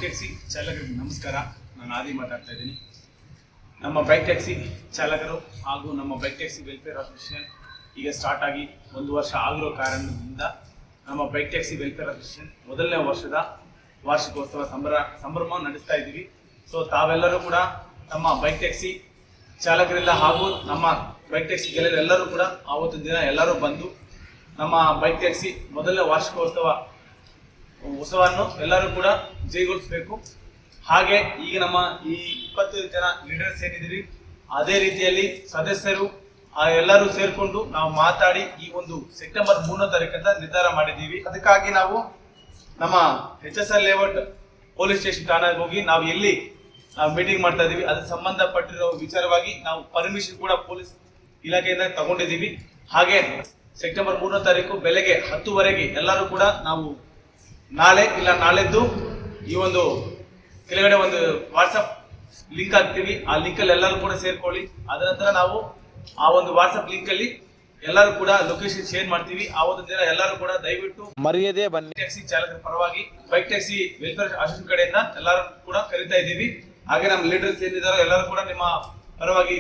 Taxi ಚಾಲಕರಿಗೆ ನಮಸ್ಕಾರ. ನಾನು ಆದಿ ಮಾತಾಡ್ತಾ ಇದ್ದೀನಿ. ನಮ್ಮ ಬೈಕ್ ಟ್ಯಾಕ್ಸಿ ಚಾಲಕರು ಹಾಗೂ ನಮ್ಮ ಬೈಕ್ ಟ್ಯಾಕ್ಸಿ ವೆಲ್ಫೇರ್ ಅಸೋಸಿಯೇಷನ್ ಈಗ ಸ್ಟಾರ್ಟ್ ಆಗಿ 1 ವರ್ಷ ಆಗಿರೋ ಕಾರಣದಿಂದ ನಮ್ಮ ಬೈಕ್ ಟ್ಯಾಕ್ಸಿ ವೆಲ್ಫೇರ್ ಅಸೋಸಿಯೇಷನ್ ಮೊದಲನೇ ವರ್ಷದ ವಾರ್ಷಿಕೋತ್ಸವ ಸಂಭ್ರಮ ನಡೆಸ್ತಾ ಇದ್ದೀವಿ. ಸೊ ತಾವೆಲ್ಲರೂ ಕೂಡ ನಮ್ಮ ಬೈಕ್ ಟ್ಯಾಕ್ಸಿ ಚಾಲಕರಿಂದ ಹಾಗೂ ನಮ್ಮ ಬೈಕ್ ಟ್ಯಾಕ್ಸಿ ಗೆಳೆಯರೆಲ್ಲರೂ ಕೂಡ ಆವತ್ತಿನ ದಿನ ಎಲ್ಲರೂ ಬಂದು ನಮ್ಮ ಬೈಕ್ ಟ್ಯಾಕ್ಸಿ ಮೊದಲನೇ ವಾರ್ಷಿಕೋತ್ಸವವನ್ನು ಎಲ್ಲರೂ ಕೂಡ ಜಯಗೊಳಿಸಬೇಕು. ಹಾಗೆ ಈಗ ನಮ್ಮ ಈ 20 ಜನ ಲೀಡರ್ಸ್ ಏನಿದ್ದೀರಿ ಅದೇ ರೀತಿಯಲ್ಲಿ ಸದಸ್ಯರು ಎಲ್ಲರೂ ಸೇರ್ಕೊಂಡು ನಾವು ಮಾತಾಡಿ ಈ ಒಂದು ಸೆಪ್ಟೆಂಬರ್ 3ನೇ ತಾರೀಕಂತ ನಿರ್ಧಾರ ಮಾಡಿದ್ದೀವಿ. ಅದಕ್ಕಾಗಿ ನಾವು ನಮ್ಮ HSL ಲೇಔಟ್ ಪೊಲೀಸ್ ಸ್ಟೇಷನ್ ಠಾಣೆಗೆ ಹೋಗಿ ನಾವು ಎಲ್ಲಿ ಮೀಟಿಂಗ್ ಮಾಡ್ತಾ ಇದೀವಿ ಅದಕ್ಕೆ ಸಂಬಂಧಪಟ್ಟಿರೋ ವಿಚಾರವಾಗಿ ನಾವು ಪರ್ಮಿಷನ್ ಕೂಡ ಪೊಲೀಸ್ ಇಲಾಖೆಯಿಂದ ತಗೊಂಡಿದ್ದೀವಿ. ಹಾಗೆ ಸೆಪ್ಟೆಂಬರ್ 3ನೇ ತಾರೀಕು ಬೆಳಗ್ಗೆ 10 ಎಲ್ಲರೂ ಕೂಡ ನಾವು ನಾಳೆ ಇಲ್ಲ ನಾಳೆದ್ದು ಈ ಒಂದು ಕೆಳಗಡೆ ಒಂದು ವಾಟ್ಸಪ್ ಲಿಂಕ್ ಹಾಕ್ತೀವಿ. ಆ ಲಿಂಕ್ ಅಲ್ಲಿ ಎಲ್ಲರೂ ಕೂಡ ಸೇರ್ಕೊಳ್ಳಿ. ಅದರ ನಂತರ ನಾವು ಆ ಒಂದು ವಾಟ್ಸಪ್ ಲಿಂಕ್ ಅಲ್ಲಿ ಎಲ್ಲರೂ ಕೂಡ ಲೊಕೇಶನ್ ಶೇರ್ ಮಾಡ್ತೀವಿ. ಆ ಒಂದು ದಿನ ಎಲ್ಲರೂ ಕೂಡ ದಯವಿಟ್ಟು ಮರ್ಯಾದೆ ಬನ್ನಿ. ಟ್ಯಾಕ್ಸಿ ಚಾಲಕರ ಪರವಾಗಿ ಬೈಕ್ ಟ್ಯಾಕ್ಸಿ ವೆಲ್ಫೇರ್ ಅಸೋಸಿಯೇಷನ್ ಕಡೆಯಿಂದ ಎಲ್ಲರೂ ಕೂಡ ಕರೀತಾ ಇದ್ದೀವಿ. ಹಾಗೆ ನಮ್ಮ ಲೀಡರ್ಸ್ ಏನಿದಾರೋ ಎಲ್ಲರೂ ಕೂಡ ನಿಮ್ಮ ಪರವಾಗಿ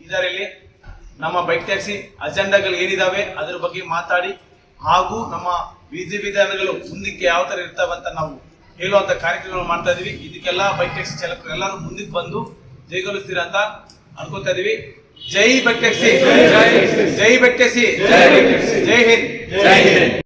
ಇದಾರೆ. ಇಲ್ಲಿ ನಮ್ಮ ಬೈಕ್ ಟ್ಯಾಕ್ಸಿ ಅಜೆಂಡಾಗಳು ಏನಿದಾವೆ ಅದ್ರ ಬಗ್ಗೆ ಮಾತಾಡಿ ಹಾಗೂ ನಮ್ಮ ವಿಧಿವಿಧಾನಗಳು ಮುಂದಕ್ಕೆ ಯಾವ ತರ ಇರ್ತಾವಂತ ನಾವು ಹೇಳುವಂತ ಕಾರ್ಯಕ್ರಮಗಳು ಮಾಡ್ತಾ ಇದೀವಿ. ಇದಕ್ಕೆಲ್ಲ ಬೈಕ್ ಟ್ಯಾಕ್ಸಿ ಚಾಲಕರು ಎಲ್ಲರೂ ಮುಂದಕ್ಕೆ ಬಂದು ಜೈಗೊಳಿಸ್ತೀರಾ ಅಂತ ಅನ್ಕೋತಾ ಇದೀವಿ. ಜೈ ಬೈಕ್ ಟ್ಯಾಕ್ಸಿ, ಜೈ ಬೈಕ್ ಟ್ಯಾಕ್ಸಿ, ಜೈ ಹಿಂದ್.